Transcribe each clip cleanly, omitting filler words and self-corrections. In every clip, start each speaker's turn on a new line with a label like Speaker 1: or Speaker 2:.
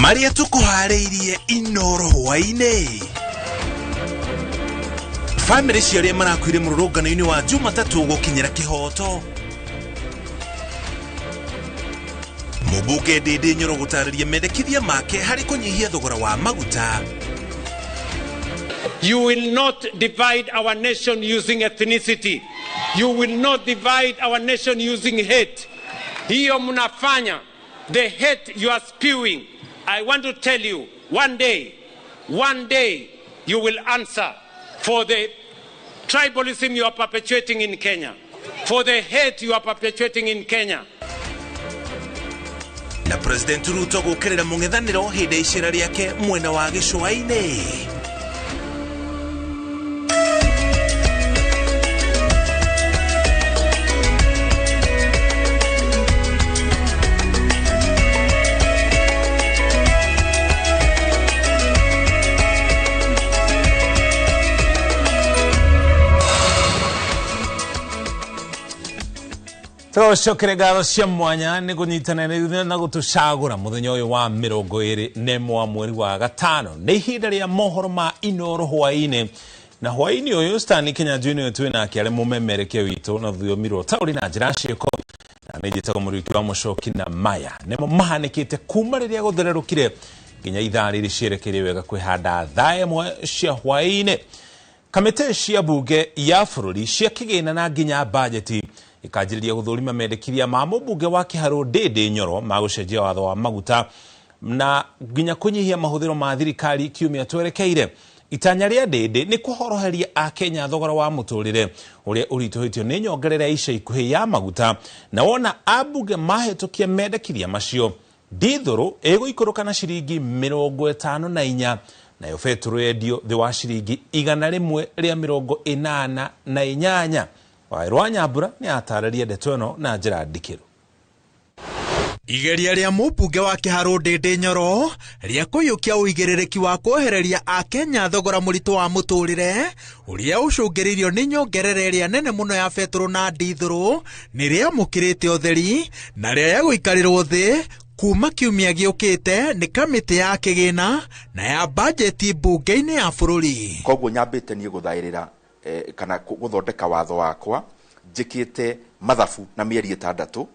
Speaker 1: Maria tukuhareirie Inoro hwaine. Family ciaria marakwire mururungano-ini wa Jumatatu gukinyira kihoto. Mubuge Ndindi Nyoro gutariria mendekithia make hari kunyihia thogora wa maguta.
Speaker 2: You will not divide our nation using ethnicity. You will not divide our nation using hate. Hiyo mnafanya. The hate you are spewing. I want to tell you, one day, you will answer for the tribalism you are perpetuating in Kenya, for the hate you are perpetuating in Kenya.
Speaker 1: Na President Ruto gukerera mung'ethaniro hindi icira riake mwena wa Gicũa-inĩ.
Speaker 3: Tucokere ngatho cia mwanya ni kunyitanĩra na gutucagura muthenya uyu wa 21 mweri wa gatano ni ihinda ria mohoro ma Inoro hwaine na hwaine uyu Stanley Kenya Junior twina kiare mumemereke witu na thiomirwo tauri na njira ciiko na ni jitago muriki wa mucoki na maya nimo mahanikite kuma riria guthererukire nginya ithaa riri cierekeire wega kwihanda thaa imwe cia hwaine. Kamite cia bunge ya bururi cia kigina na nginya bajeti ikajiriria guthurima mendekithia ma mubunge wa Kiharu Ndindi Nyoro magucenjia watho wa maguta na nginya kunyihia mahuthiro ma thirikari kiumia twerekeire. Itanya ria Ndindi ni kuhoroheria a Kenya thogora wa muturire uria urituhitio ni nyongerera ica ikuhi ya maguta na wona abunge mahitukia mendekithia macio dithuru iguikuruka na ciringi 54 nayo beturu endio thi wa ciringi 188. Wairwa Nyambura ni atararia ndeto ino na njira ndikiru.
Speaker 4: Igeria ria mubunge wa Kiharu Ndindi Nyoro ria kuyukia uigiririki wa kwehereria a Kenya thogora muritu wa muturire uria ucungiririo ni nyongerere ria nene muno ya beturu na dithuru ni ria mukirite utheri na ria ya guikarirwo thi kuma kiumia giukite ni kamiti ya kigina na ya bajeti bunge-ini ya bururi.
Speaker 5: Koguo nyambite ni guthairira kana guthondeka watho wakwa njikite mathabu na mieri 6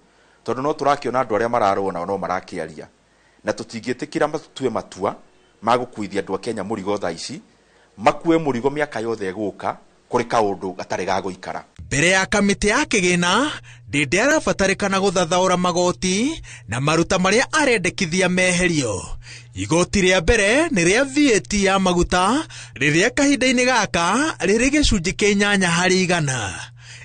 Speaker 5: tondu no turakiona andu aria mararona no marakiaria na tutingitikira matutue matua magukuithia andu a Kenya murigo tha ici makue murigo miaka yothe eguka kuri kaundu gatari ga guikara.
Speaker 4: Mbere ya kamiti ya kigina Ndindi arabatarikana guthathaura magoti na maruta maria arendekithia meherio. Igoti ria mbere ni ria VAT ya maguta riria kahinda-ini gaka riri gicunji kia 8%.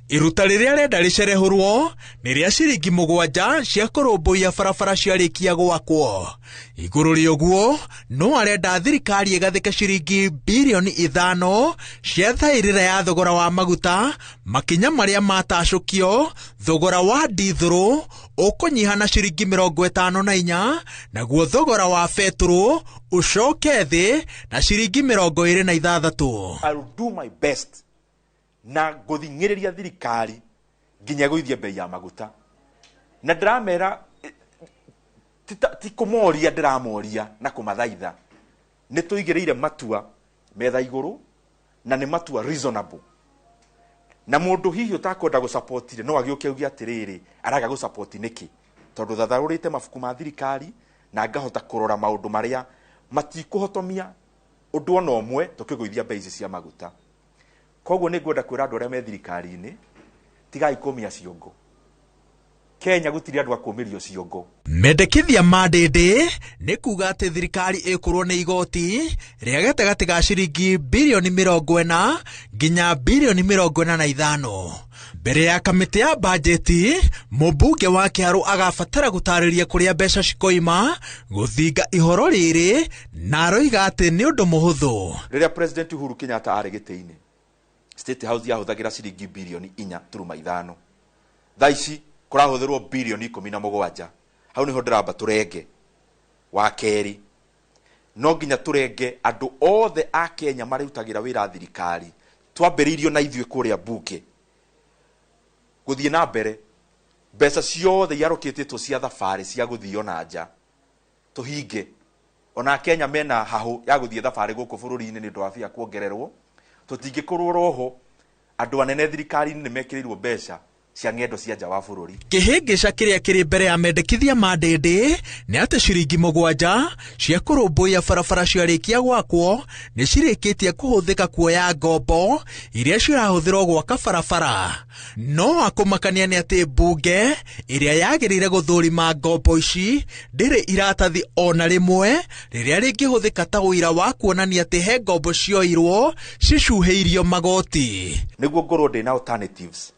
Speaker 4: Iruta riria renda ricerehurwo ni ria ciringi 7 cia kurumbuia barabara ciarikia gwakwo. Iguru ria uguo no arenda thirikari igathike ciringi bilioni 5 cia thairira ya thogora wa maguta makinya maria matacukio thogora wa dithuru ukunyiha na ciringi 54 naguo thogora wa beturu ucoke thi na ciringi 26.
Speaker 5: I will do my best na guthingiriria thirikari nginya guithia bei ya maguta na ndramera ti kumoria ndiramoria na kumathaitha ni tuigireire matua metha iguru na ni matua reasonable na mundu hihi utakwenda gusupport no agiuke ugi atiriri araga gusupport niki tondu thatharurite mafuku ma thirikari na ngahota kurora maundu maria matikuhotomia undu ona umwe tukiguithia bei cia maguta. Koguo ni ngwenda kwira andu aria me thirikari-ini tigai kumia ciongo. Kenya gutiri andu akumirio ciongo.
Speaker 4: Mendekithia ma Ndindi ni kuga ati thirikari ikurwo ni igoti ria gatagati ga ciringi bilioni 40 nginya bilioni 45. Mbere ya kamiti ya bajeti mubunge wa Kiharu agabatara gutariria kuria mbeca cikoima guthinga ihoro riri na roiga ati ni undu muhuthu.
Speaker 5: Riria President Uhuru Kenyatta ari giti-ini State House yahuthagira ciringi bilioni 4.5. Thaici kurahuthirwo bilioni 17. Hau niho ndiramba turenge wa keri no nginya turenge andu othe a Kenya marutagira wira thirikari twambiriirio na ithuĩ kuria bunge guthie na mbere mbeca ciothe yaroketitwo cia thabari cia guthio na nja tuhinge ona Kenya mena hahu ya guthie thabari guku bururi-ini ni ndwafia kuongererwo tutingikorwo roho andu anene thirikari-ini ni mekirirwo mbeca cia ng'endo cia nja wa bururi.
Speaker 4: Kihingica kiria kiri mbere ya mendekithia ma ndindi ni ati ciringi 7 cia kurumbuia barabara ciarikia gwakwo ni cirikitie kuhuthika kuoya ngombo iria cirahuthirwo gwaka barabara. No akumakania ni ati mbunge iria yagirire guthurima ngombo ici ndiri iratathi ona rimwe riria ringihuthika ta uira wa kuonania ati he ngombo cioirwo cicuheirio magoti.
Speaker 5: Niguo ngorwo ndina alternatives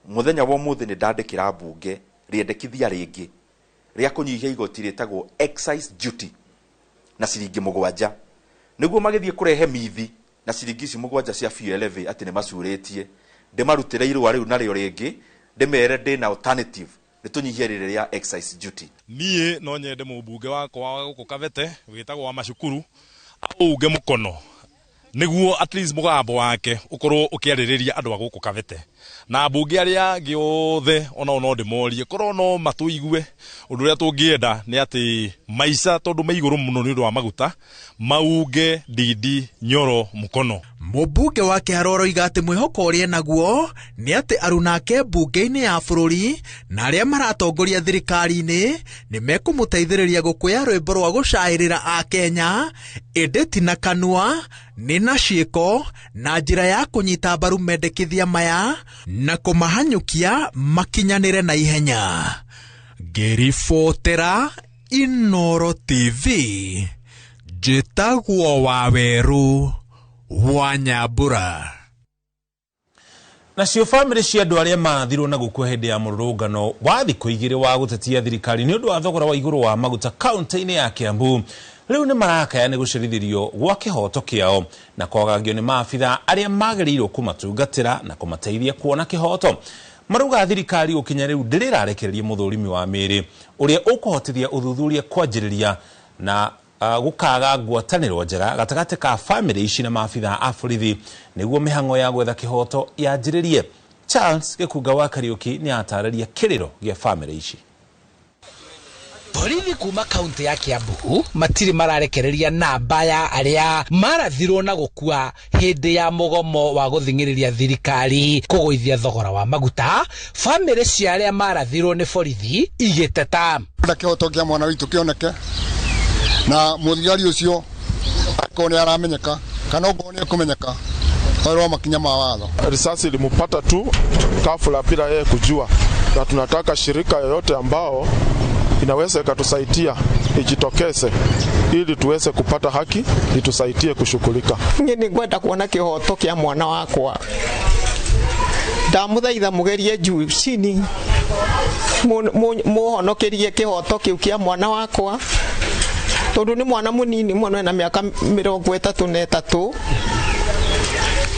Speaker 5: muthenya wa muthi ni ndandikira mbunge riendekithia ringi ria kunyihia igoti ritagwo excise duty na ciringi 7 niguo magithie kurehe mithi na ciringi 7 cia fuel levy ati ni macuritie ndimarutire irwa riu nario ringi ndimere ndina alternative nitunyihia riria excise duty.
Speaker 6: Nie no nyende mubunge wakwa guku Kavete witagwo wa macukuru auge mukono niguo at least mugambo wake ukorwo ukiaririria andu aguku Kavete na mbunge aria giothe ona no ndimorie korwo no matuigue undu uria tungienda ni ati maica tondu maiguru muno ni undu wa maguta mauge Ndindi Nyoro mukono.
Speaker 4: Mubunge wa Kiharoro iga ati mwihoko uria naguo ni ati arunake mbunge-ini ya bururi na aria maratongoria thirikari-ini ni mekumuteithiriria gukuya rwimbo rwa gucairira a Kenya indi na kanua ni na ciiko na njira ya kunyita mbaru mendekithia maya na kumahanyukia makinyanire na ihenya. Ngiribotera Inooro TV njitagwo Waweru wa Nyambura.
Speaker 3: Nacio family cia andu aria mathirwo na gukua hindi ya mururungano wa thikũ igĩrĩ wa gutetia thirikari ni undu wa thogora wa iguru wa maguta kaunti-ini ya Kiambu riu ni marakaya ni gucirithirio gwa kihoto kiao na kwagagio ni maabitha aria magĩrĩirwo kumatungatĩra na kumateithia kuona kihoto. Maruga thirikari ukinya riu ndirirarekereria muthurimi wa mĩĩrĩ uria ukuhotithia uthuthuria kwanjĩrĩria na gukaga ngwatanĩro njega gatagati ka family ici na maabitha a borithi niguo mihango ya gwetha kihoto yanjĩrĩrie. Charles Gĩkunga wa Kariuki ni atarĩria kĩrĩro gĩa family ici.
Speaker 7: Borithi kuma kaunti ya Kiambu matiri mararekereria namba ya aria marathirwo na gukua hindi ya mugomo wa guthingiriria thirikari kugoithia thogora wa maguta. Family cia aria marathirwo ni borithi igiteta
Speaker 8: kihoto kia mwana witu kioneke na muthigari ucio akone aramenyeka kana ugone kumenyeka oro makinya ma watho.
Speaker 9: Risasi ilimpata tu kafula bila yeye kujua, na tunataka shirika yoyote ambao inaweza ikatusaidia ijitokeze ili tuweze kupata haki, itusaidie kushughulika.
Speaker 10: Ni ngwenda kuona kihoto kia mwana wakwa. Ndamuthaitha mugerie juu chini muhonokerie kihoto kiu kia mwana wakwa tondu ni mwana munini mwana na miaka 33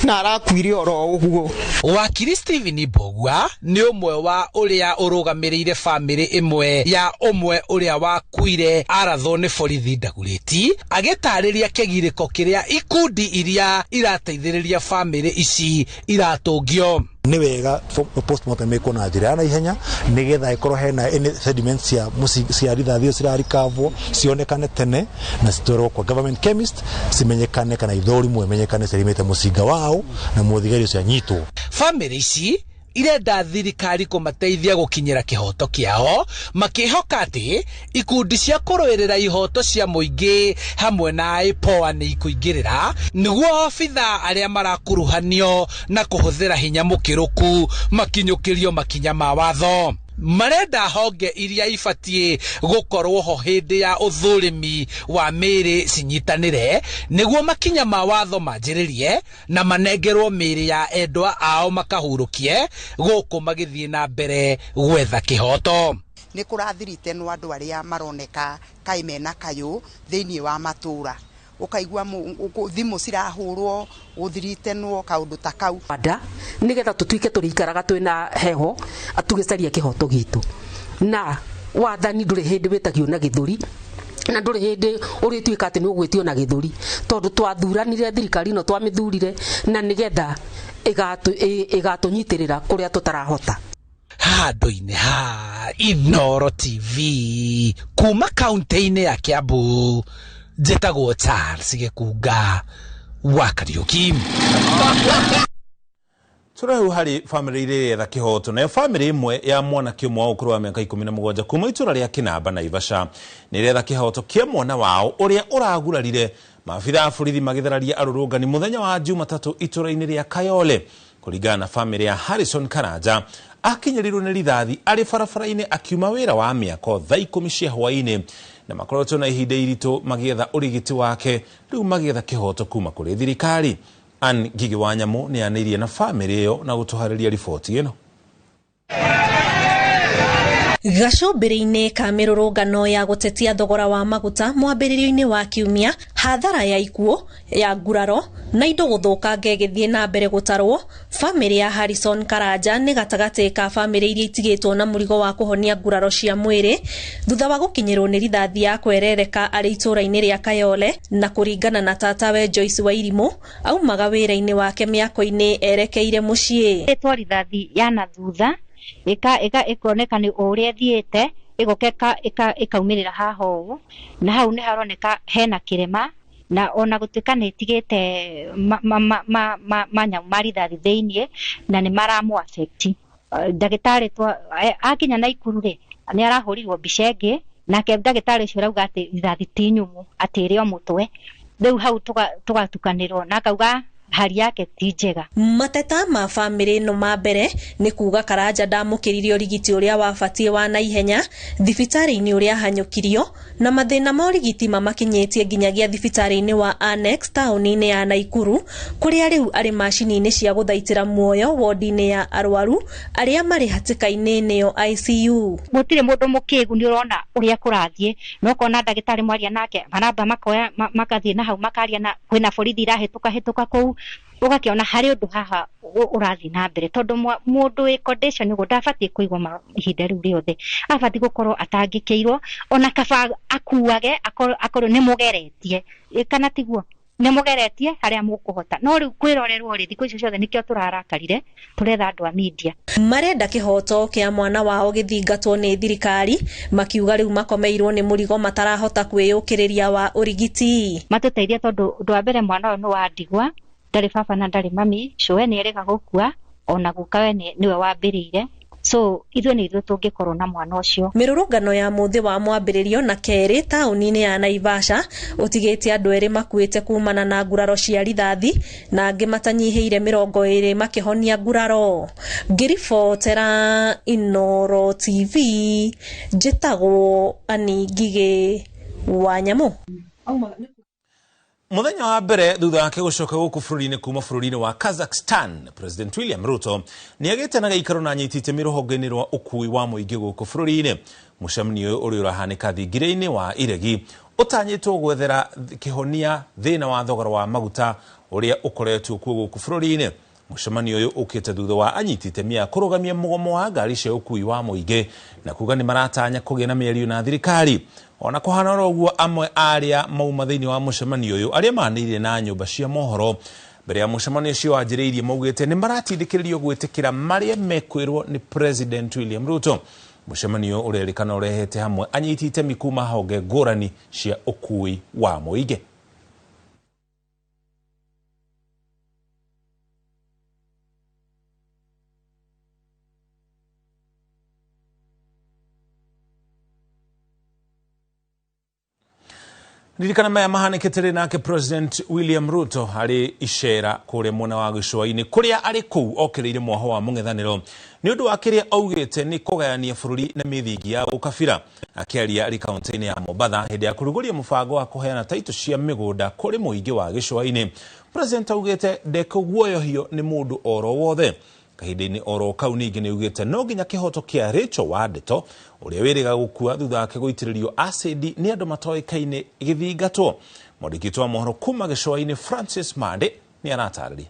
Speaker 10: na arakwire oro uguo.
Speaker 7: Wakiri Stephen Mbogua ni umwe wa uria urugamirire family imwe ya umwe uria wakuire arathwo ni borithi Ndaguriti agitariria kigiriko kiria ikundi iria irateithiriria family ici iratungio.
Speaker 11: Ni wega postmortem iko na njira na ihenya nigetha ikorwo hena sediments cia rithathi cirarikavwo cionekane tene na citwarwo kwa government chemist cimenyekane kana ithũrimwo imenyekane cirimite mucinga wao na muthigari ucio anyitwo.
Speaker 7: Family ici irenda thirikari kumateithia gukinyira kihoto kiao makihoka ati ikundi cia kurũĩrĩra ihoto cia muingi hamwe na IPOA ni ikuingirira niguo obitha aria marakuruhanio na kuhuthira hinya mukiruku makinyukirio makinya ma watho. Marenda honge iria ibatie gukorwo ho hindi ya uthurimi wa mĩĩrĩ cinyitanire niguo makinya ma watho manjĩrĩrie na manengerwo mĩĩrĩ ya endwa ao makahurukie guku magithie na mbere gwetha kihoto.
Speaker 12: Ni kurathirite no andu aria maroneka kaimena kayo thiini wa matura ukaigua thimu cirahurwo uthiritenwo kaundu ta kau
Speaker 13: ada nigetha tutuike turikaraga twina heho atugecaria kihoto gitu na wathani nduri hindi witagio na githuri na nduri hindi urituika ati ni ugwitio na githuri tondu twathuranire thirikari no twamithurire na nigetha igatunyitirira kuria tutarahota.
Speaker 7: Handu-ini ha Inooro TV kuma kaunti-ini ya Kiambu njĩtagwo Charles Gĩkunga wa Kariũki.
Speaker 3: Tũreu harĩ famĩlĩ ĩrĩa yetha kĩhoto, nayo famĩlĩ ĩmwe ya mwanake ũmwe wa ũkũrũ wa mĩaka 17 kuma itũra rĩa Kinamba Naivasha nĩ retha kĩhoto kĩa mwana wao ũrĩa ũragurarire maabitha a borithi magĩthararia arũrũngani mũthenya wa Jumatatũ itũra-inĩ rĩa Kayole. Kũringana na famĩlĩ ya Harrison Karanja, akinyĩrirwo nĩ rithathi arĩ barabara-inĩ akiuma wĩra wa mĩako thaa 10 cia hwaĩ-inĩ, na makoretwo na ihinda iritũ magĩetha ũrigiti wake, rĩu magĩetha kĩhoto kuma kũrĩ thirikari. Ann Ngigi wa Nyamũ nĩ anĩirie na famĩlĩ ĩyo na gũtũharĩria riboti ĩno.
Speaker 14: Gacumbĩrĩ-inĩ ka mĩrũrũngano ya gũtetia thogora wa maguta mwambĩrĩrio-inĩ wa kiumia, hathara ya ikuũ ya nguraro na indo gũthũkanga igĩthiĩ na mbere gũtarwo, famĩlĩ ya Harrison Karanja nĩ gatagatĩ ka famĩlĩ iria itigĩtwo na mũrigo wa kũhonia nguraro cia mwĩrĩ thutha wa gũkinyĩrwo nĩ rithathi ya kwerereka arĩ itũra-inĩ rĩa Kayole, na kũringana na tatawe Joyce Wairimũ, aumaga wĩra-inĩ wake mĩako-inĩ erekeire mũciĩ.
Speaker 15: Ĩtwo rithathi yana thutha ĩkoneka nĩ ũrĩa thiĩte ĩgoka ĩkaumĩrĩra haha ũũ, na hau nĩ haroneka hena kĩrema, na ona gũtuĩka nĩ ĩtigĩte manyamũ ma rithathi thĩiniĩ na nĩ maramũ affect. Ndagĩtarĩ akinya Naikuru rĩ nĩ arahũrirwo mbica ĩngĩ, nake ndagĩtarĩ ũcio arauga atĩ rithathi ti nyũmũ, atĩ ĩrĩ o mũtwe. Rĩu hau tũgatukanĩrwo na akauga hali yake ti njega.
Speaker 14: Mateta ma famĩlĩ ĩno ma mbere nĩ kuga Karanja ndamũkĩrire ũrigiti ũrĩa wabatie wa naihenya thibitarĩ-inĩ ũrĩa hanyũkirio, na mathĩna ma ũrigiti mamakinyĩtie nginyagia thibitarĩ-inĩ wa Annex taũni-inĩ ya Naikuru, kũrĩa rĩu arĩ macini-inĩ cia gũthaitĩra muoyo wodi-inĩ ya arwaru arĩa marĩ hatĩka-inĩ nĩyo ICU.
Speaker 15: Gũtirĩ mũndũ mũkĩgu, nĩ ũrona ũrĩa kũrathiĩ, no ũkona ndagĩtarĩ mwaria nake maramba makoya magathiĩ na hau makaria na kwĩna borithi irahĩtũka kũu, ũgakĩona harĩ ũndũ haha ũrathiĩ na mbere, tondũ mũndũ wĩ condition ũguo ndabatiĩ kũigwo ihinda rĩu rĩothe, abatiĩ gũkorwo atangĩkĩirwo, ona kaba akuage akorwo nĩ mũgeretie, kana tiguo nĩ mũgeretie harĩa mũkũhota. No rĩu kwĩrorerwo rĩ thikũ icio ciothe nĩkĩo tũrarakarire, tũretha andũ a media.
Speaker 14: Marenda kĩhoto kĩa mwana wao gĩthingatwo nĩ thirikari, makiuga rĩu makomeirwo nĩ mũrigo matarahota kwĩyũkĩrĩria wa ũrigiti.
Speaker 15: Matũteithie tondũ ũndũ wa mbere mwana ũyũ nĩ wa ndigwa, ndarĩ baba na ndarĩ mami, we nĩ erĩga gũkua, ona gukawe nĩwe wambĩrĩire, so ithuĩ nĩ ithuĩ tũngĩkorwo na mwana ũcio.
Speaker 14: Mĩrũrũngano ya mũthĩ wa mwambĩrĩrio na kerĩ taũni-inĩ ya Naivasha ũtigĩte andũ erĩ makuĩte kumana na nguraro cia rithathi, na angĩ matanyihĩire 20 makĩhonia nguraro. Ngĩribotera Inooro TV, njĩtagwo Ann Ngigi wa Nyamũ.
Speaker 3: Mũthenya wa mbere thutha wake gũcoka gũkũ bũrũri-inĩ kuma bũrũri-inĩ wa Kazakhstan, President William Ruto nĩ agĩte na gĩikaro na anyitĩte rũhonge-inĩ rwa ũkui wa mũingĩ gũkũ bũrũri-inĩ. Mũcemanio ũyũ ũrĩa ũrahanĩka thingira-inĩ wa Iregi ũtanyĩtwo gwethera kĩhonia thĩna wa thogora wa maguta ũrĩa ũkoretwo kuo gũkũ bũrũri-inĩ. Mũcemanio ũyũ ũkĩte thutha wa anyitĩte mĩa kũrũgamia mũgomo wa ngari cia ũkui wa mũingĩ na kuga nĩ maratanya kũgĩa na mĩario na thirikari. Ona kũhana ũguo, amwe arĩa mauma thĩinĩ wa mũcemanio ũyũ arĩa manĩire na nyũmba cia mohoro mbere ya mũcemanio ũcio wanjĩrĩirie maugĩte nĩ maratindĩkĩrĩrio gwĩtĩkĩra marĩa mekwĩrwo nĩ President William Ruto. Mũcemanio ũrerĩkana ũrehete hamwe anyiti itemi kuma honge ngũrani cia ũkui wa mũingĩ. Ririkana maya mahanĩkĩte nake President William Ruto harĩ icera kũrĩa mwena wa gĩcũa-inĩ kũrĩa arĩ kũu okĩrĩire mwaho wa mũng'ethanĩro nĩ ũndũ wa kĩrĩa augĩte nĩ kũgayania bũrũri na mĩthingi ya ũkabira. Akĩaria arĩ kaunti-inĩ ya Mombatha hĩndĩ ya kũrugũria mũbango wa kũheana taitũ cia mĩgũnda kũrĩ mũingĩ wa gĩcũa-inĩ, President augĩte ndekũguoyohio nĩ mũndũ oro wothe. Kahinda-inĩ oro kau ningĩ nĩ augĩte no nginya kĩhoto kĩa Rachel Wandeto ũrĩa wĩrĩga gũkua thutha wake gũitĩrĩrio acidi nĩ andũ matoĩkaine gĩthingatwo. Mwandĩki wa mohoro kuma gĩcũa-inĩ Francis Mande nĩ aratarĩria.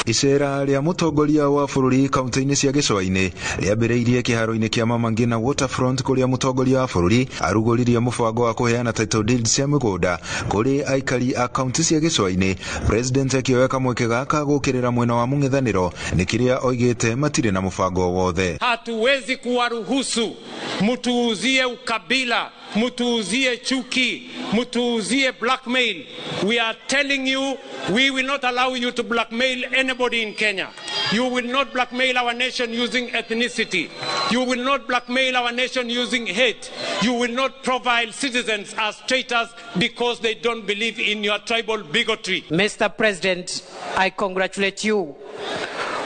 Speaker 16: Icera rĩa mũtongoria wa bũrũri kaunti-inĩ cia gĩcũa-inĩ rĩambĩrĩirie kĩharo-inĩ kĩa Mama Ngina Waterfront kũrĩa mũtongoria wa bũrũri arugũririe mũbango wa kũheana title deed cia mĩgũnda kũrĩ aikari a kaunti cia gĩcũa-inĩ. President akĩoya kamweke gaka gũkĩrĩra mwena wa mũng'ethanĩro nĩ kĩrĩa oigĩte matirĩ na mũbango wothe.
Speaker 2: Hatuwezi kuwaruhusu mtuuzie ukabila mutuuzie chuki, mutuuzie blackmail. We are telling you, we will not allow you to blackmail anybody in Kenya. You will not blackmail our nation using ethnicity. You will not blackmail our nation using hate. You will not profile citizens as traitors because they don't believe in your tribal bigotry.
Speaker 17: Mr. President, I congratulate you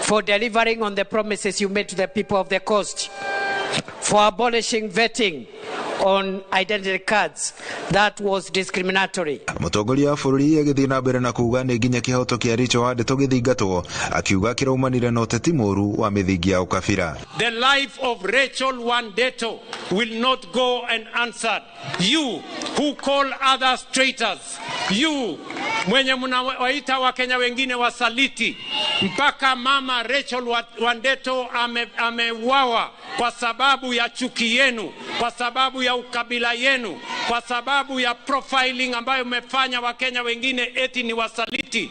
Speaker 17: for delivering on the promises you made to the people of the coast, for abolishing vetting on identity cards that was discriminatory.
Speaker 16: Mutongoria wa bururi agithii na mbere na kuuga ni nginya kihoto kia Rachel Wandeto githingatwo, akiuga kiraumanire na uteti moru wa mithingi ya ukabira.
Speaker 2: The life of Rachel Wandeto will not go unanswered. You who call others traitors, you mwenye mnawaita Wakenya wengine wasaliti, mpaka mama Rachel Wandeto ameuawa kwa sababu ya chuki yenu, kwa sababu ya ukabila yenu, kwa sababu ya profiling ambayo umefanya Wakenya wengine eti ni wasaliti.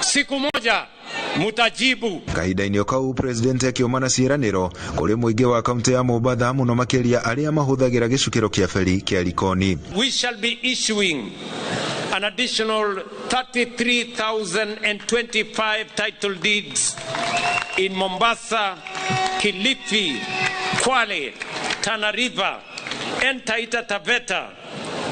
Speaker 2: Siku moja mutajibu.
Speaker 16: Kahinda-inĩ o kau president akiumana ciĩranĩro kũrĩ mũingĩ wa kaunti ya Mombatha mũno makĩria arĩa mahũthagĩra gĩcukĩro kĩa feri kĩa Likoni.
Speaker 2: We shall be issuing an additional 33,025 title deeds in Mombasa, Kilifi, Kwale, Tana River, and Taita Taveta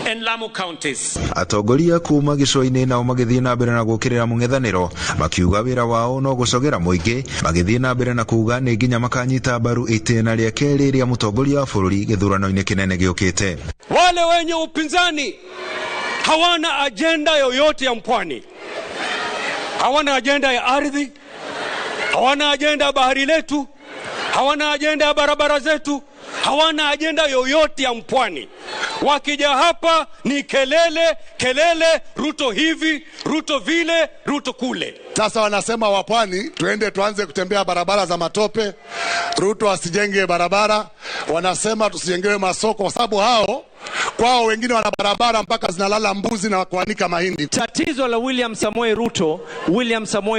Speaker 2: and Lamu counties.
Speaker 16: Atongoria kuma gĩcũa-inĩ nao magĩthiĩ na mbere na gũkĩrĩra mũng'ethanĩro, makiuga wĩra wao no gũcogera mũingĩ, magĩthiĩ na mbere na kuuga nĩ nginya makanyita mbaru itĩna rĩa kerĩ rĩa mũtongoria wa bũrũri gĩthurano-inĩ kĩnene gĩũkĩte.
Speaker 18: Wale wenye upinzani hawana agenda yoyote ya mpwani, hawana agenda ya ardhi, hawana agenda ya bahari letu, hawana agenda ya barabara zetu, hawana agenda yoyote ya mpwani. Wakija hapa ni kelele, Ruto hivi, Ruto vile, Ruto kule.
Speaker 19: Sasa wanasema wapwani tuende tuanze kutembea barabara za matope, Ruto asijenge barabara, wanasema tusijengewe masoko kwa sababu hao kwao wengine wana barabara mpaka zinalala mbuzi na kuanika mahindi.
Speaker 20: Tatizo la William Samoei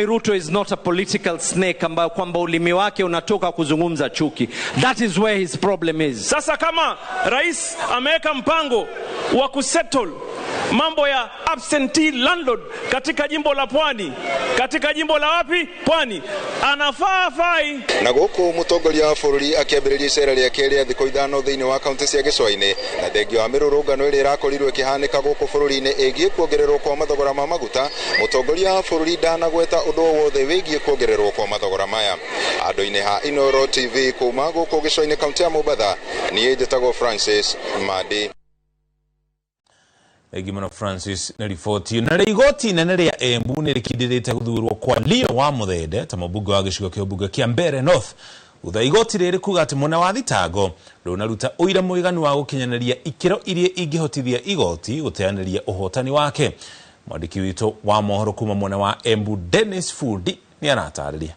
Speaker 20: Ruto is not a political snake ambayo kwamba ulimi wake unatoka kuzungumza chuki. That is where his problem is.
Speaker 21: Sasa kama rais ameweka mpango wa kusettle mambo ya absentee landlord katika jimbo la Pwani, katika jimbo la wapi? Pwani, anafaa fai.
Speaker 16: Na gũkũ mũtongoria wa bũrũri akĩambĩrĩria icera rĩake rĩa thikũ ithano thĩinĩ wa kaunti cia gĩcũa-inĩ, na thengia wa mĩrũrũngano ĩrĩa ĩrakorirwo ĩkĩhanĩka gũkũ bũrũri-inĩ ĩgiĩ kuongererwo kwa mathogora ma maguta, mũtongoria wa bũrũri ndanagweta ũndũ o wothe wĩgiĩ kuongererwo kwa mathogora maya. Andũ-inĩ ha Inooro TV kuma gũkũ gĩcũa-inĩ kaunti ya Mombatha, niĩ njĩtagwo Francis Madi.
Speaker 3: Egimano Francis na riboti na igoti inene rĩa Embu nĩ rĩkindĩrĩte gũthurwo kwa Leo wa Muthende ta mũbunge wa gĩcigo kĩa ũmbunge kĩa Mbeere North. Utha igoti rĩrĩ kuga atĩ mwena wa thitango rũnaruta ũira mũiganu wa gũkinyanĩria ikĩro iria ingĩhotithia igoti gũteanĩria ũhotani wake. Mwandĩki witũ wa mohoro kuma mwena wa Embu Dennis Fundi nĩ aratarĩria.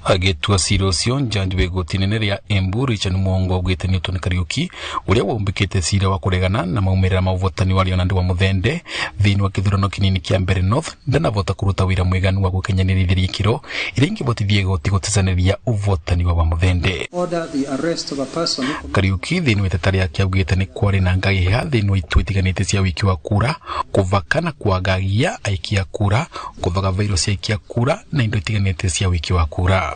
Speaker 22: Agetua cira ũcio njanji wa igoti inene rĩa Embu Richard Mwongo augĩte nĩ Tony Kariuki ũrĩa waumbĩkĩte cira wa kũregana na maumĩrĩra ma ũvotani wa Leonard wa Muthende thĩinĩ wa gĩthurano kĩnini kĩa Mbeere North ndanavota kũruta wĩra mũiganu wa gũkinyanĩrithia ikĩro iria ingĩvotithia igoti gũtecanĩria ũvotani wa Muthende. Kariuki thĩinĩ wa iteta rĩake augĩte nĩ kwarĩ na ngahĩha thĩinĩ wa itua itiganĩte cia wiki wa kura, kũvaka na kuagagia aikia kura, kũvaga vairũ cia aikia kura na indo itiganĩte cia wiki wa kura.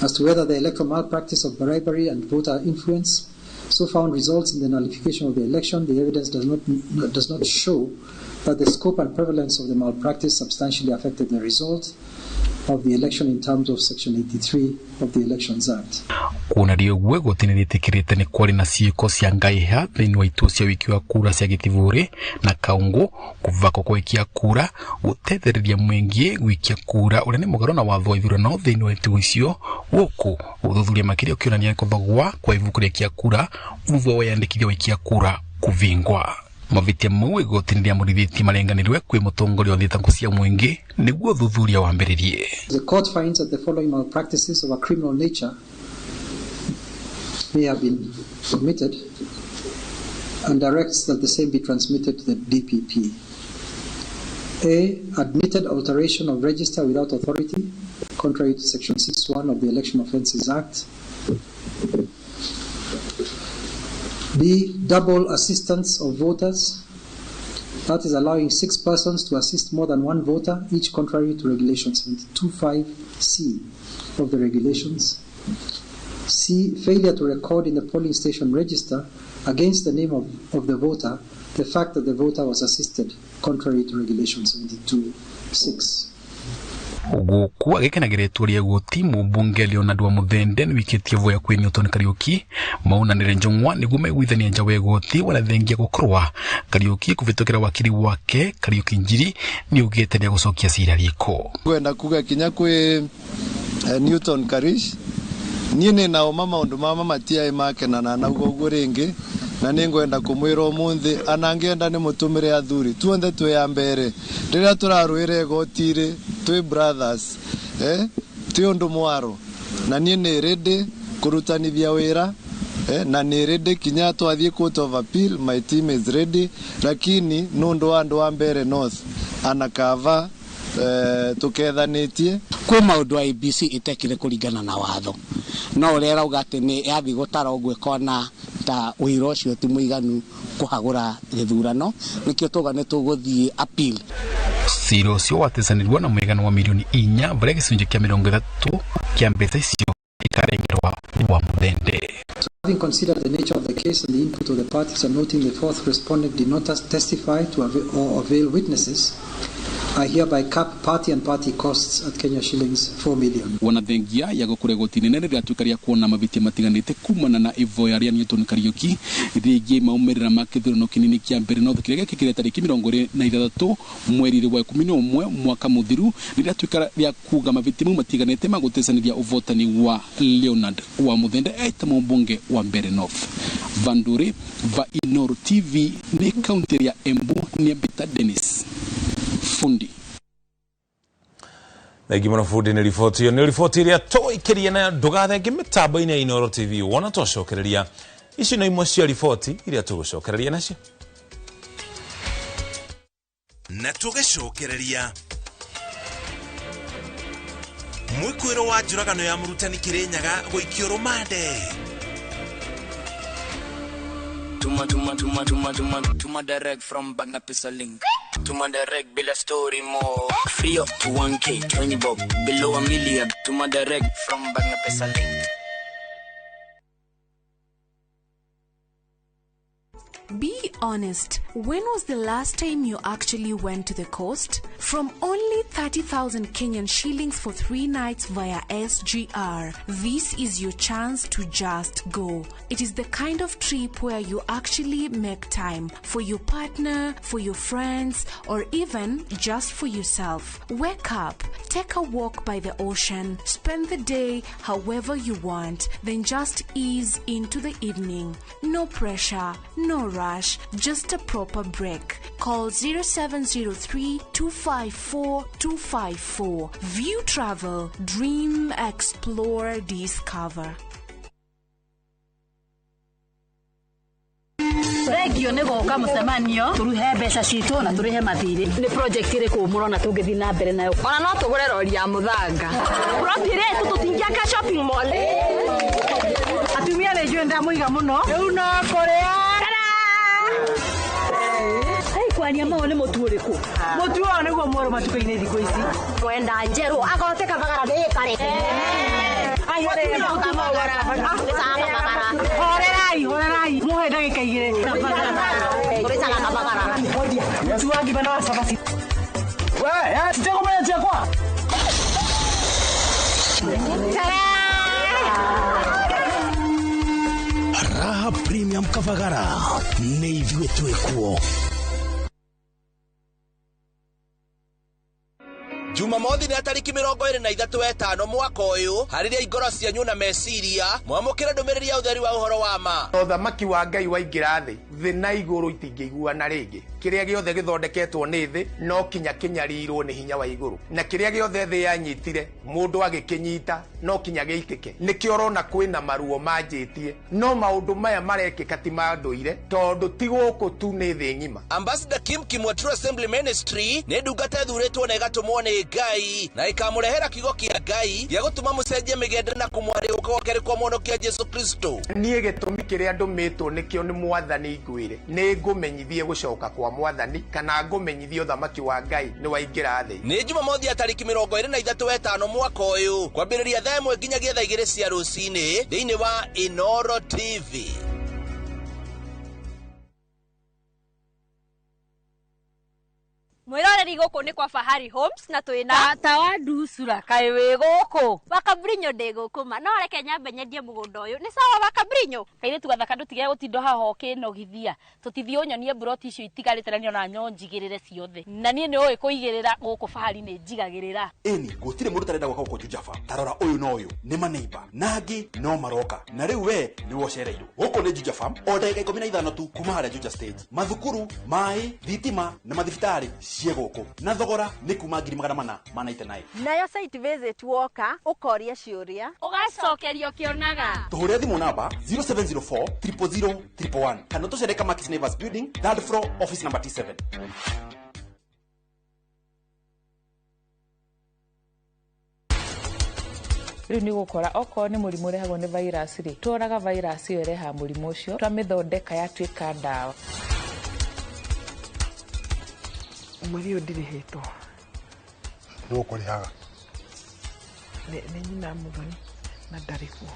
Speaker 23: As to whether the electoral malpractice of bribery and voter influence so found results in the nullification of the election, the evidence does not show that the scope and prevalence of the malpractice substantially affected the result of the election in terms of Section 83 of the Elections Act.
Speaker 22: Kuonaria ũguo igoti nĩ rĩtĩkĩrĩte nĩ kwarĩ na ciĩko cia ngahĩha thĩinĩ wa itua cia wiki wa kura cia Gĩthivũrĩ na Kaungũ, kũvako kwa aikia kura, gũteithĩrĩria mũingĩ gũikia kura ũrĩa nĩ mũgarũ na watho wa ithurano thĩinĩ wa itua icio, gũkũ ũthuthuria makĩria ũkĩonania kũthogwa kwa ivuku rĩa aikia kura thutha wa wĩyandĩkithia wa aikia kura kũvingwa. Mavitia mau igoti nĩ rĩamũrithĩtie marenganĩrwe kwĩ mũtongoria wa thitango cia mũingĩ nĩguo ũthuthuria wambĩrĩrie.
Speaker 23: The court finds that the following malpractices of a criminal nature may have been committed and directs that the same be transmitted to the DPP. A. Admitted alteration of register without authority, contrary to Section 6.1 of the Election Offences Act. B. Double assistance of voters. That is allowing 6 persons to assist more than one voter, each contrary to Regulation 72.5c of the regulations. C. Failure to record in the polling station register against the name of the voter the fact that the voter was assisted, contrary to Regulation 72.6.
Speaker 22: Guku agikenagiretwo ria goti mumbunge Leonard Wamuthende wikitie voya kwi Newton Kariuki maunanire njongwa niguo megwithania nja wa goti warathengia gukorwa Kariuki kuvitukira wakiri wake Kariuki Njiri ni ugite ni gucokia cira riko
Speaker 1: kwenda kuga kinya kwi Newton Karish niene nao mama undu mama matia makena na ugo ringi na ningwenda kumwira umuthi anangenda ni mutumire athuri tuonde twe ya mbere riria turaruire gotire twe brothers twe undu mwaro na nie ni ready kurutanithia wira na ni ready kinya twathie court of appeal. My team is ready, lakini nundu andu wa mbere north anakava tukethanitie
Speaker 5: kwi maundu a IBC itekire kuringana na watho no rera ugate ni yathi gutara ugwe kona ta wira ucio ti muiganu kuhagura githurano nikio tugane tuguthie appeal.
Speaker 22: Ciro cio watesanirwa na muigano wa milioni 4 varia gicunjĩ kia 30 kia mbeca icio ikarengerwa Wamuthende.
Speaker 23: Having considered the nature of the case and the input of the parties and noting the fourth respondent did not testify to avail witnesses, I hereby cap party and party costs at Kenya shillings 4 million.
Speaker 22: Wanathengia ya gukure goti nene riria twikaria kuona mabitia matiganite kumana na ivoya ria Newton Kariuki rigi maumirira makithurano kinini kia mbere no thikire gikire tariki 23 mweri wa 11 mwaka muthiru riria twikara ria kuga mabitia matiganite magutesaniria uvotani wa Leonard Wamuthende eta mumbunge wa Mbere North. Vanduri va Inoro TV ni county ya Embu ni Mbita Dennis fundi
Speaker 3: Lagi mwana fundi ni ripoti yo ni ripoti iria toikiria na ndugathengi mitambo-ini ya Inoro TV wona twacokereria ici no imwe cia ripoti iria tugucokereria nacio
Speaker 6: na tugicokereria mwikwiro wa njuragano ya murutani Kirinyaga guikio rumande
Speaker 24: Tuma direct from Bagna Pisa Link. Tuma direct bila story more. Free up to 1K, 20 bob, below $1 million. Tuma direct from Bagna Pisa Link.
Speaker 25: Be honest, when was the last time you actually went to the coast? From only 30,000 Kenyan shillings for 3 nights via SGR, this is your chance to just go. It is the kind of trip where you actually make time for your partner, for your friends, or even just for yourself. Wake up, take a walk by the ocean, spend the day however you want, then just ease into the evening. No pressure, no rush, just a proper break. Call 0703-254-254. View Travel, dream, explore, discover.
Speaker 26: Regio ne goka mucemanio turuhe mbeca citu na turihe mathiri ni project ire ku murona tungithi na mbere nayo ona no tugure rori ya muthanga rotire tutingia ka shopping mall atumia le jwenda muiga muno riu no korea ai kwani ama one mutu uriku mutu one niguo mworo matuka-ini thiko ici wenda njeru agote kabagara ni kare ai ore mutu mwara horerai muhe ndagika igire urisanga kabagara mutu wangi bana wasabasi we sitako mwana chakwa
Speaker 6: Raha Premium Kavagara ni ithuĩ twĩkuo. Jumamothi ni tariki 23 mwaka uyu hariria ingoro cianyu na meciria mwamukira ndumiriri ya utheri wa uhoro wa ma.
Speaker 27: Uthamaki wa Ngai waingira thi na iguru itingĩiguana ringi.
Speaker 4: kiria giothe githondeketwo ni thi no kinya kinyarirwo ni hinya wa iguru na kiria giothe thi yanyitire mundu agikinyita no kinya giikike nikio rona kwina maruo manjitie no maundu maya marekika ti manduire tondu ti guku tu ni thi ngima.
Speaker 6: Ambassador Kim Kimwa True Assembly Ministry ni ndungata thuritwo na igatumwo ni Ngai na ikamurehera kiugo kia Ngai gya gutuma mucenjie migende na kumwari ukogere kwa mwonokia Jesu Kristo.
Speaker 4: Nie gitumi kiria ndumitwo nikio ni mwathani ngwire ni ngumenyithie gucoka kwa mwathani kana ngumenyithie uthamaki wa Ngai ni waingira thi.
Speaker 6: Ni Jumamothi ya tariki 23 mwaka uyu kwambiriria thaa 1 nginyagia thaa 2 cia rucini thiini wa Inoro TV.
Speaker 8: Mwiroreri guku ni kwa Fahari Homes na twina tawa ndusura kai wi guku Bakabrinyo ndi guku ma no reke nyambe nyendie mugunda uyu ni sawa Bakabrinyo kaire tugathaka ndutige gutindo haho kinogithia tutithie unyonie broti icio itigarite na niona nyonjigirire ciothe na nie ni oi kuigirira guku Fahari ni njigagirira
Speaker 9: eni gutire mundu tarenda gwaka guku Jujafa tarora uyu no uyu ni maneiba nangi no maroka na riu we ni wocereirwo guku ni Jujafa o ndagika 15 tu kuma haria Juja stage mathukuru mai thitima na mathibitari ciegoko na thogora ni kuma 489
Speaker 8: nayo site visit woka ukoria ciuria ugacokerio kionaga
Speaker 9: tuhuria thimu namba 0704 000 111 kana tucereka Max Neighbors Building 3rd floor office number T7.
Speaker 10: Riu ni gukora oko ni murimu rehagwo ni virus ri turaga virus iyo reha murimu ucio twamithondeka yatuika ndawa
Speaker 11: Mario ndirihetwo
Speaker 19: nukurihaga
Speaker 11: ni nyina muthoni na ndarikuo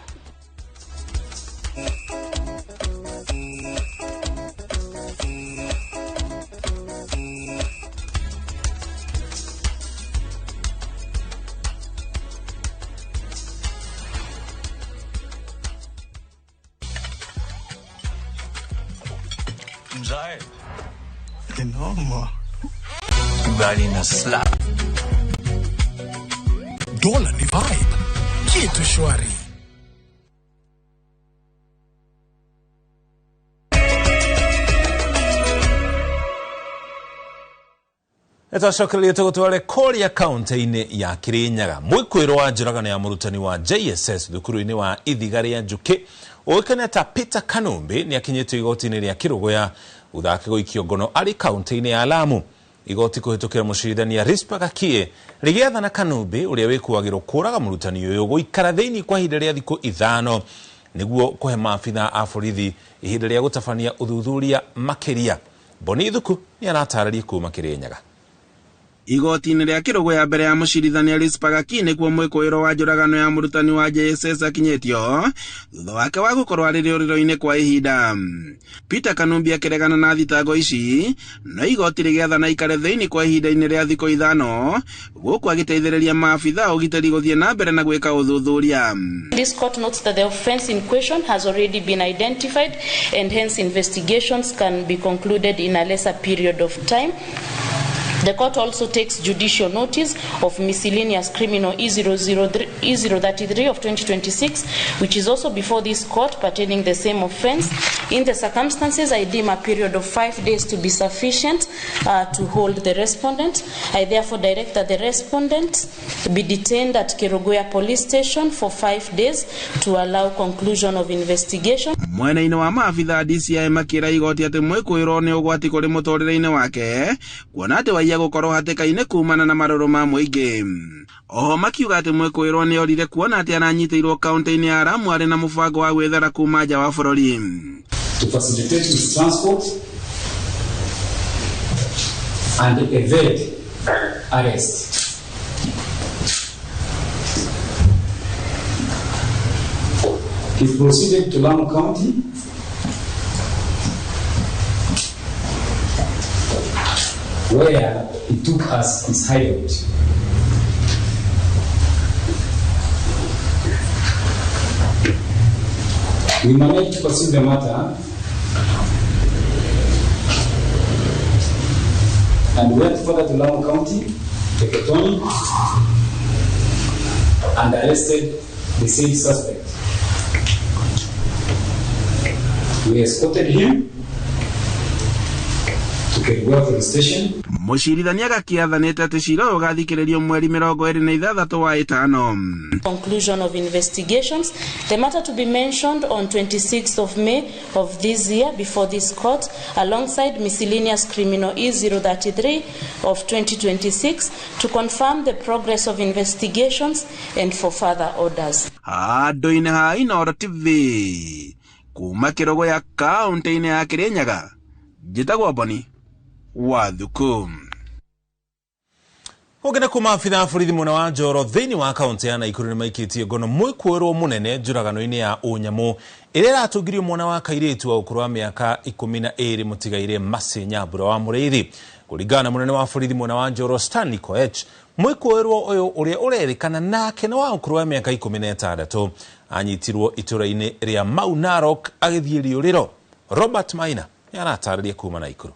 Speaker 12: Mzae
Speaker 11: Enormo
Speaker 12: Ugali na slap
Speaker 11: Dola ni vibe kitu shwari
Speaker 3: Etacokereria tugutware Kuria kaunti-ini ya Kirinyaga mwikwiro wa njuragano ya murutani wa JSS thukuru-ini wa Ithigari ya Njuki uikane ta Peter Kanumbi ni akinyitwo igoti-ini ria Kirugoya uthake guikio ngono ari kaunti-ini ya Lamu igoti kuhitukira mucirithania Rispa Gakie rigiathana Kanumbi uria wikuagirwo kuraga murutani uyu guikara thiini kwa ihinda ria thiku 5 niguo kuhe maabitha a borithi ihinda ria gutabania uthuthuria makiria. Boni Thuku ni aratararia kuma Kirinyaga.
Speaker 27: Igoti-ini ria Kirugoya mbere ya mucirithania Rispa Gakie nikuo mwikuiro wa njuragano ya murutani wa JSS akinyitio thutha wake wa gukorwo ari riuriro-ini kwa ihinda. Peter Kanumbi akiregana na thitango ici no igoti rigiathana ikare thiini kwa ihinda-ini ria thiku 5 guku agiteithiriria maabitha ugitari guthie na mbere na gwika uthuthuria.
Speaker 28: This court notes that the offence in question has already been identified and hence investigations can be concluded in a lesser period of time. The court also takes judicial notice of miscellaneous criminal E033 of 2026, which is also before this court pertaining the same offence. In the circumstances, I deem a period of 5 days to be sufficient to hold the respondent. I therefore direct that the respondent be detained at Kirugoya Police Station for 5 days to allow conclusion of investigation.
Speaker 27: Mwena-ini wa maabitha DCI makira igoti ati mwikuiro ni ugwati kuri muturire-ini wake kuona ati waiya gukorwo hatikaine kumana na maruru ma muingi. Oho makiuga ati mwikuiro ni orire kuona ati aranyitiirwo kaunti-ini ya Lamu ari na mubango wa gwethera kuma nja wa bururi.
Speaker 29: To facilitate his transport and evade arrest. He proceeded to Lamu County where he took us his hideout. We managed to pursue the matter and went further to Lamu County, Teketoni, and arrested the same suspect. We escorted him to can go for the station.
Speaker 27: Mucirithania gakiathanite ati cira ugathikiririo mweri 26 wa ĩtano.
Speaker 28: Conclusion of investigations. The matter to be mentioned on 26th of May of this year before this court, alongside miscellaneous criminal E033 of 2026, to confirm the progress of investigations and for further orders.
Speaker 27: Andu-inĩ ha Inooro TV kuma Kirogo ya kaunti-inĩ ya Kirinyaga, njĩtagwo Boni Wathuku.
Speaker 3: Ogena kuma afitha a borithi mwena wa Njoro thĩinĩ wa kaunti ya Naikuru nĩ maikĩtie ngono mwĩkũĩrwo mũnene njũragano-inĩ ya ũnyamũ ĩrĩa ĩratũngirio mwana wa kairĩtu wa ũkũrũ wa mĩaka 12 mũtigaire Mercy Nyambura wa Mũrĩithi. Kũringana na mũnene wa borithi mwena wa Njoro Stanley Koech, mwĩkũĩrwo ũyũ ũrĩa ũrerĩkana nake nĩ wa ũkũrũ wa mĩaka 16 anyitirwo itũra-inĩ rĩa Mau Narok agĩthiĩ rĩũrĩro. Robert Maina nĩaratarĩria kuma Naikuru.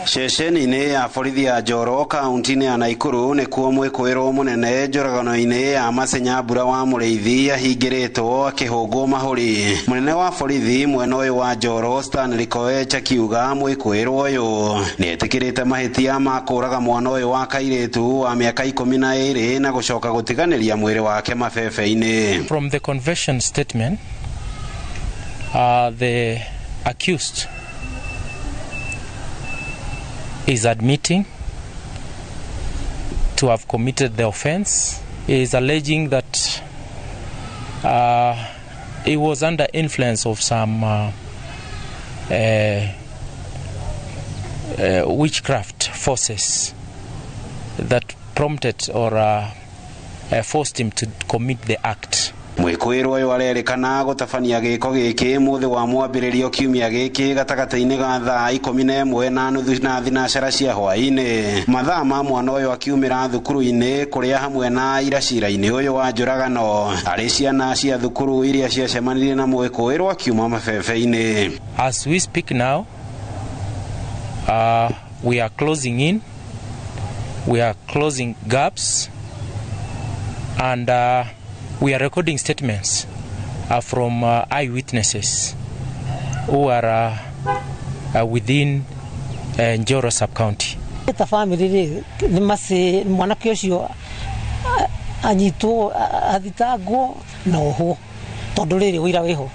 Speaker 2: Ceceni-inĩ ya borithi ya Njoro kaunti-inĩ ya Naikuru nĩkuo mwĩkũĩrwo mũnene njũragano-inĩ ya Mercy Nyambura wa Mũrĩithi ahingĩrĩtwo akĩhũngwo mahũri. Mũnene wa borithi mwena ũyũ wa Njoro Stanley Koech akiuga mwĩkũĩrwo ũyũ nĩetĩkĩrĩte mahĩtia ma kũraga mwana ũyũ wa kairĩtu wa mĩaka 12 na gũcoka gũtiganĩria mwĩrĩ wake mabebe-inĩ.
Speaker 7: From the confession statement, the accused is admitting to have committed the offense. He is alleging that he was under influence of some witchcraft forces that prompted or forced him to commit the act.
Speaker 2: Mwĩkũĩrwo ũyũ arerĩkana gũtabania gĩko gĩkĩ mũthĩ wa mwambĩrĩrio kiumia gĩkĩ gatagatĩ-inĩ ga thaa 11:30 na thinacara cia hwaĩ-inĩ. Mathaa ma mwana ũyũ akiumĩra thukuru-inĩ kũrĩa hamwe na ira cira-inĩ ũyũ wa njũragano arĩ ciana cia thukuru iria ciacemanirie na mwĩkũĩrwo akiuma mabebe-inĩ.
Speaker 7: As we speak now, we are closing in, we are closing gaps, and we are recording statements from eyewitnesses who are within Njoro sub-county.
Speaker 13: The family ni masi mwanake ucio anyitwo athitangwo na oho tondu riri wira wiho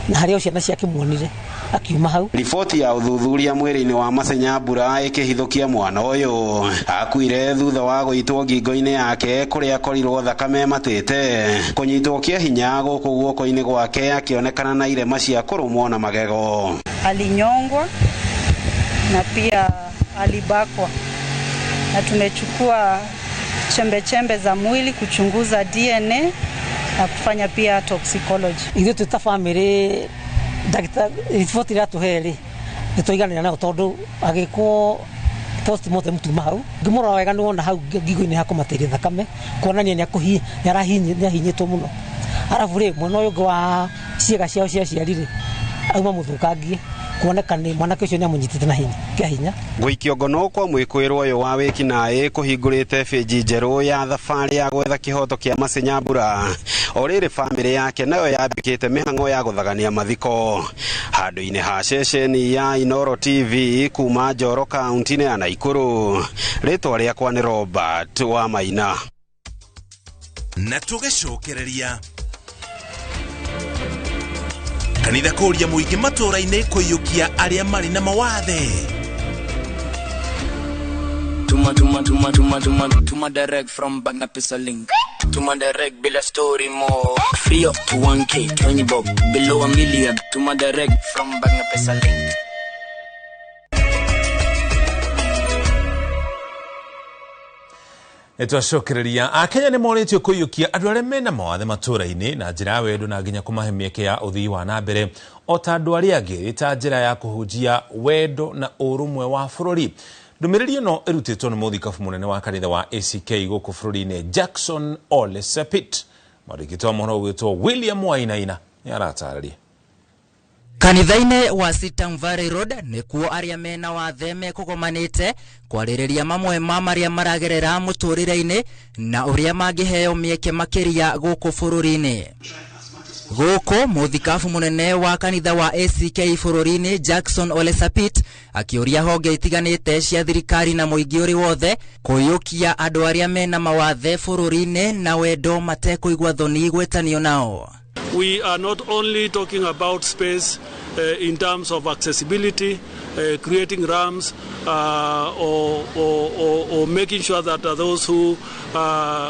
Speaker 13: na haria ciana ciake muonire akiuma hau.
Speaker 2: Riboti ya uthuthuria mwĩrĩ-inĩ wa Mercy Nyambura ĩkĩhithũkia mwana ũyũ akuire thutha wa gũitwo ngingo-inĩ yake kũrĩa akorirwo thakame matĩte, kũnyitwo kĩa hinya gũkũ guoko-inĩ gwake akĩonekana na irema cia kũrũmwo na magego.
Speaker 14: Alinyongwa na pia alibakwa, na tumechukua chembe za mwili kuchunguza DNA na kufanya pia toxicology.
Speaker 13: Ithuĩ twĩta family Dr. Riboti ratuheri nitoiganira na tondu agikwo postmortem tuma hau ngimura wega ni wona hau ngigo-ini hakumatĩria thakame kuonania ni akuhi yarahinyitwo muno. Arabu ri mwana uyu wa ciega ciao cia ciarire auma muthukangie kuoneka ni mwanake ucio ni amunyitite na hinya.
Speaker 2: Gũikio ngono kwa mwĩkũĩrwo ũyũ wa wĩkinaĩ kũhingũrĩte bĩnji njerũ ya thabarĩ ya gwetha kĩhoto kĩa Mercy Nyambura, o rĩrĩ bamĩrĩ yake nayo yambĩkĩte mĩhang'o ya gũthagania mathiko. Handũ-inĩ ha ceceni ya Inooro TV kuma Njoro kaunti-inĩ ya Naikuru, rĩtwa rĩakwa nĩ Robert wa Maina.
Speaker 15: Na tũgĩcokereria kanitha kũria mũingĩ matũra-inĩ kũiyũkia arĩa marĩ na mawathe.
Speaker 24: Tuma direct from Bagna Pesa Link. Tuma direct bila story more. Free up to 1K, 20 bob, below $1 million. Tuma direct from Bagna Pesa Link.
Speaker 3: Nĩtwacokereria Akenya nĩ moretio kũiyũkia andũ arĩa mena mawathe matũra-inĩ na njĩra ya wendo na nginya kũmahe mĩeke ya ũthii wa na mbere o ta andũ arĩa angĩ ta njĩra ya kũhunjia wendo na ũrũmwe wa bũrũri. Ndũmĩrĩri ĩno ĩrutĩtwo nĩ mũthikabu mũnene wa kanitha wa ACK gũkũ bũrũri-inĩ Jackson Ole Sepit. Mwandĩkĩtwo wa mohoro ũgwĩtwo William Wainaina nĩaratarĩria.
Speaker 17: Kanitha-inĩ wa Sitam Valley Road nĩkuo arĩa mena wathe mekũgomanĩte kwarĩrĩria mamwe ma marĩa maragerera mũtũrĩre-inĩ na ũrĩa mangĩheo mĩeke makĩria gũkũ bũrũri-inĩ. Goko muthikabu munene wa kanitha wa ACK bururi-ini Jackson Ole Sapit akioria honge itiganite cia thirikari na muingi uri wothe kuyukia andu aria mena mawathe bururi-ini na wendo matekuigwa thoni gwetanio nao.
Speaker 1: We are not only talking about space in terms of accessibility, creating ramps or making sure that those who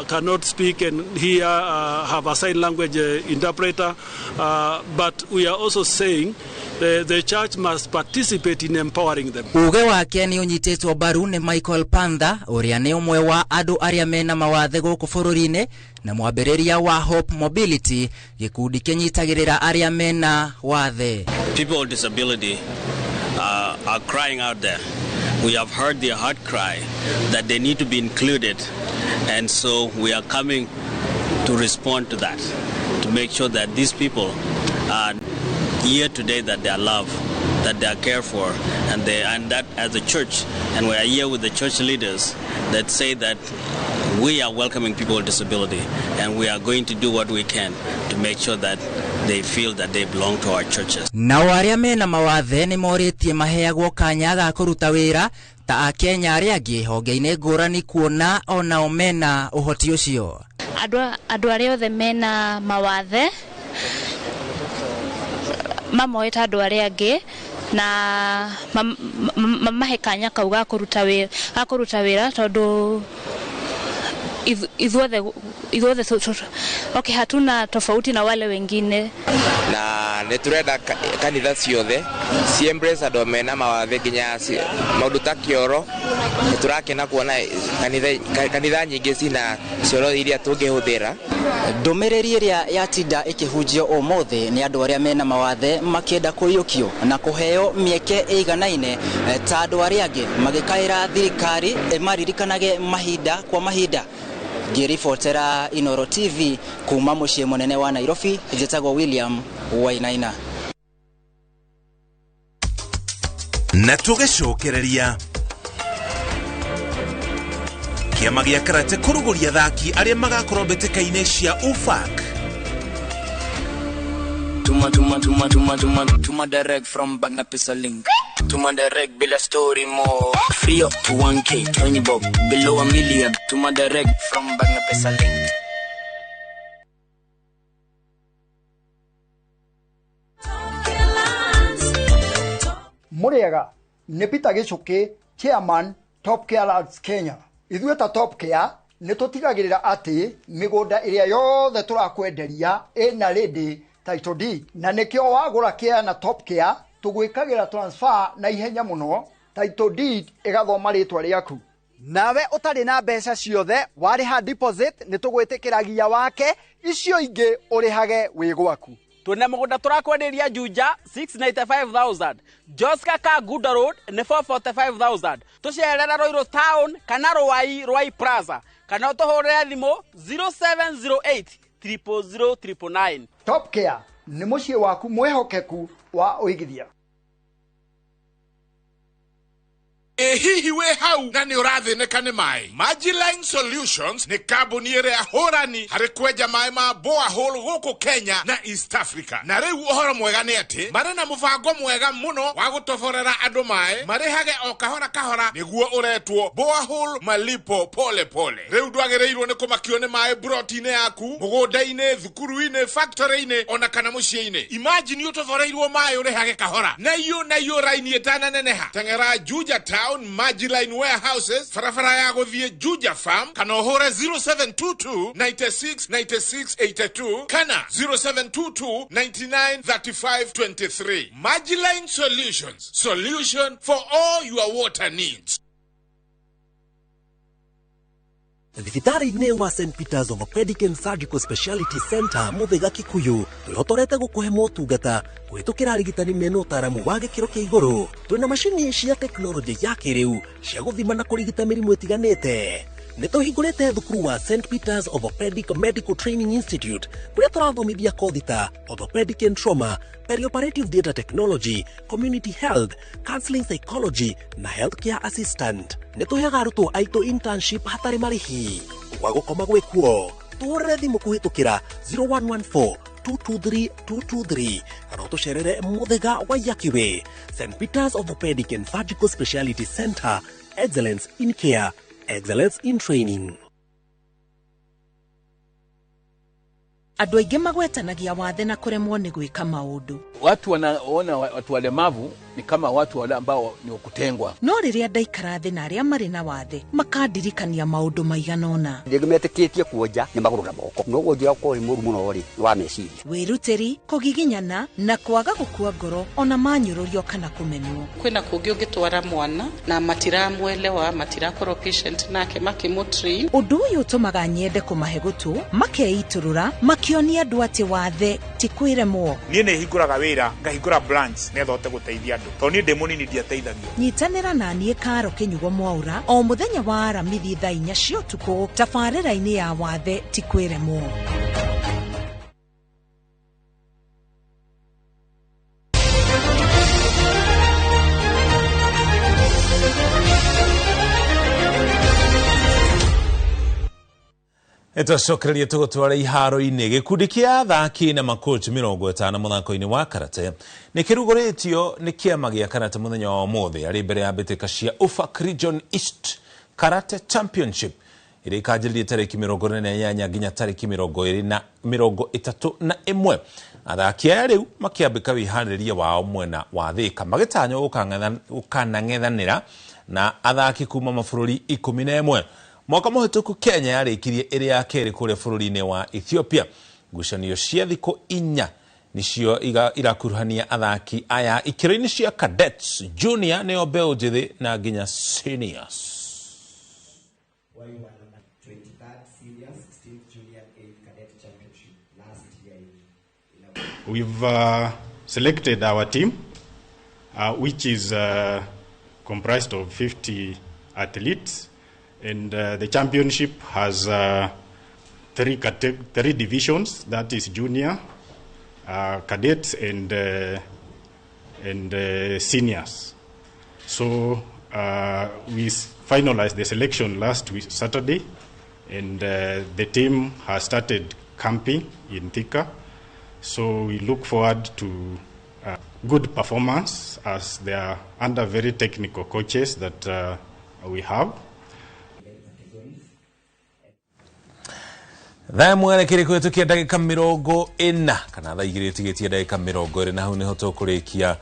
Speaker 1: cannot speak and hear have a sign language interpreter, but we are also saying the church must participate in empowering them.
Speaker 17: Uge wake ni unyitetwo baru ni Michael Panda uria ni umwe wa andu aria mena mawathe guku bururi-ini na mwambiriria wa Hope Mobility gikundi kinyitagirira aria mena wathe.
Speaker 5: People with disability are crying out there. We have heard their heart cry that they need to be included, and so we are coming to respond to that, to make sure that these people are here today, that they are loved, that they are cared for, and that as a church, and we are here with the church leaders that say that we are welcoming people with disability, and we are going to do what we can to make sure that they feel that they belong to our churches.
Speaker 17: Na waria mena mawathe ni moritie maheagwo kanya ga kuruta wira ta akenya aria angi honge-ini ngurani kuona ona omena uhoti ucio.
Speaker 28: Andu aria othe mena mawathe mamoeta andu aria angi na mahe kanya kau ga kuruta wira tondu ithuothe okay, hatuna tofauti na wale wengine,
Speaker 16: na neturenda kanitha ciothe ci embrace andu mena mawathe nginya maundu ta kioro. Turakena kuona kanitha nyingi cina cioro iria tungihuthira.
Speaker 17: Ndumiriri iria yatinda ikihunjio umothe ni andu aria mena mawathe makienda kuyukio na kuheo mieke iganaine ta andu aria angi magikaira thirikari maririkanage mahinda kwa mahinda. Ngiribotera Inoro TV kuma mucii munene wa Nairobi, njitagwo William Wainaina.
Speaker 15: Na tugicokereria kiama gia karate kuruguria thaki aria magakorwo mbitikaine cia UFAC.
Speaker 24: Tuma direct from Bagna Pisa Link. Tuma direct bila story more. Free up to 1K, 20 bob, below $1 million. Tuma direct from Bagna Pisa Link.
Speaker 18: Muriega, ni Peter Gichuki, Chairman, Top Care Labs Kenya. Ithuĩ ta Top Care nĩ tũtigagĩrĩra atĩ mĩgũnda ĩrĩa yothe tũrakwenderia ĩna ready title deed, na nĩkĩo wagũra Care na Top Care tũgwĩkagĩra transfer na ihenya mũno, title deed ĩgathoma rĩtwa rĩaku. Nawe ũtarĩ na mbeca ciothe warĩha deposit nĩ tũgwĩtĩkĩragia wake, icio ingĩ ũrĩhage wĩ gwaku.
Speaker 20: Twina mugunda turakwenderia Juja 695,000, Joska Kaguda Road ni 445,000. Tucerera Roiro Town kana Rwai Plaza kana utuhurira thimu 0708 00009.
Speaker 18: Top Care ni muciĩ waku mwehokeku wa uigithia.
Speaker 21: Hihi we hau na ni urathinĩka nĩ maĩ. Magiline Solutions ni kambuni ĩrĩa hũrani harĩ kwenja maĩ ma borehole gũkũ Kenya na East Africa. Na rĩu ũhoro mwega nĩ atĩ marĩ na mũbango mwega mũno wa gũtoborera andũ maĩ marĩhage o kahora kahora nĩguo ũretwo borehole malipo pole pole. Rĩu ndwagĩrĩirwo nĩ kũmakio nĩ maĩ broti-inĩ yaku, mũgũnda-inĩ, thukuru-inĩ, factory-inĩ ona kana mũciĩ-inĩ. Imagine ũtoboreirwo maĩ ũrĩhage kahora. Na iyo raini ĩtananeneha. Teng'era Juja Town Magiline Warehouses, farafara ya gũthiĩ Juja Farm, kana ũhũre 0722 96 96 82 kana 0722 99 35 23. Magiline Solutions, solution for all your water needs.
Speaker 22: Thibitarĩ-inĩ wa St Peters Orthopedic and Surgical Speciality Center Mũthĩga Kikuyu twĩhotorete gũkũhe motungata kũhĩtũkĩra arigitani mena ũtaaramu wa gĩkĩro kĩa igũrũ. Twĩna macini cia tekinoronjĩ ya kĩrĩu cia gũthima na kũrigita mĩrimũ ĩtiganĩte. Nĩtũhingũrĩte thukuru wa St Peters Orthopedic Medical Training Institute kũrĩa tũrathomithia kothi ta Orthopedic and Trauma, Perioperative Data Technology, Community Health, Counseling Psychology na Healthcare Assistant. Nĩtũheaga arutwo aitũ internship hatarĩ marĩhi. Kwa gũkoma gwĩkuo, tũhũrĩre thimũ kũhĩtũkĩra 0114 223 kana utucerere muthega wa Yakiwe. St. Peter's Orthopedic and Surgical Speciality Center, excellence in care, excellence in training.
Speaker 4: Andũ aingĩ magwetanagia wathe na kuremwo nĩ gwĩka maũndũ.
Speaker 6: Watu wanaona watu walemavu ni kama watu wale ambao ni wakutengwa.
Speaker 4: No rĩrĩa ndaikara thĩ na arĩa marĩ na wathe makandirikania maũndũ maigana ũna.
Speaker 8: Ndĩgĩmetĩkĩtie kuonja nĩ magũrũ na moko. No gũthia kwa mũru mũno rĩ wa meciria.
Speaker 4: Wĩrutĩri, kũgiginyana na kwaga gũkua ngoro ona manyũrũrio kana kũmenwo.
Speaker 9: Kwĩna kũngĩ ũngĩtwara mwana na matiramwelewa, matirakorwo patient nake makĩmũtrain.
Speaker 4: Ũndũ ũyũ ũtũmaga nyende kũmahe gũtũ, makeiturũra, makionia andũ atĩ wathe ti kwĩremwo.
Speaker 10: Niĩ nĩ hingũraga wĩra, ngahingũra branch nĩgetha hote gũteithia andũ. Tondũ niĩ ndĩ mũnini ndiateithagio.
Speaker 4: Nyitanĩra na niĩ Karo Kĩnyugo Mwaura o mũthenya wa Aramithi thaa 4 cia ũtukũ tabarĩra-inĩ ya wathe ti kwĩremwo.
Speaker 3: Etocokereria tugutwara iharo-inĩ gikundi kia athaki na makochi 50 muthako-inĩ wa karate nĩ kĩrugũrĩtio nĩ kĩama gĩa karate mũthenya wa ũmũthĩ arĩ mbere ya mbĩtĩka cia UFAC Region East Karate Championship iria ikanjĩrĩria tarĩki 28 nginya tarĩki 31. Athaki aya rĩu makĩambĩka wĩharĩrĩria wao mwena wa Thĩka magĩtanywo gũkanang'ethanĩra na athaki kuma mabũrũri 11. Mwaka mũhĩtũku Kenya yarĩkirie ĩrĩ ya kerĩ kũrĩa bũrũri-inĩ wa Ethiopia. Ngucanio cia thikũ 4 nicio irakuruhania athaki aya ikĩro-inĩ cia cadets, junior nĩo mbeũ njĩthĩ na nginya seniors.
Speaker 19: We've selected our team, which is comprised of 50 athletes. And the championship has 3 divisions, that is junior, cadets, and seniors. So we finalized the selection last week, Saturday, and the team has started camping in Thika. So we look forward to good performance as they are under very technical coaches that we have.
Speaker 3: Thaa mwere kĩrĩko ĩtukia ndagĩka 40 kana thaa igĩrĩ ĩtigĩtie ndagĩka 20 na hau nĩho tũkũrĩkia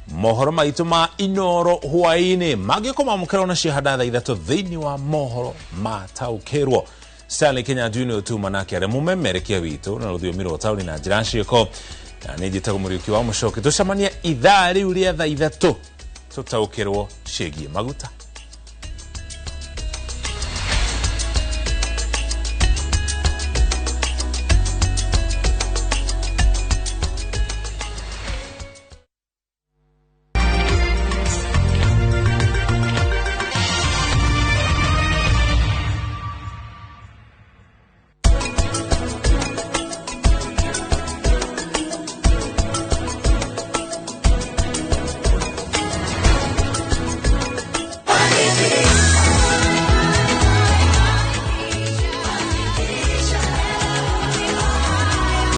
Speaker 3: mohoro maitũ ma Inooro hwaĩ-inĩ mangĩkoma mũkĩra na ciahada thaa 3 thĩinĩ wa mohoro mataũkĩrwo. Stanley Kenya Junior tuma nake arĩ mũmemerekia witũ na rũthiomi rwa taũni na njĩra ciĩko na nĩ njĩtagwo mũriũki wa mũcoki tũcemania ithaa rĩu rĩa thaa 3 tũtaũkĩrwo ciĩgiĩ maguta.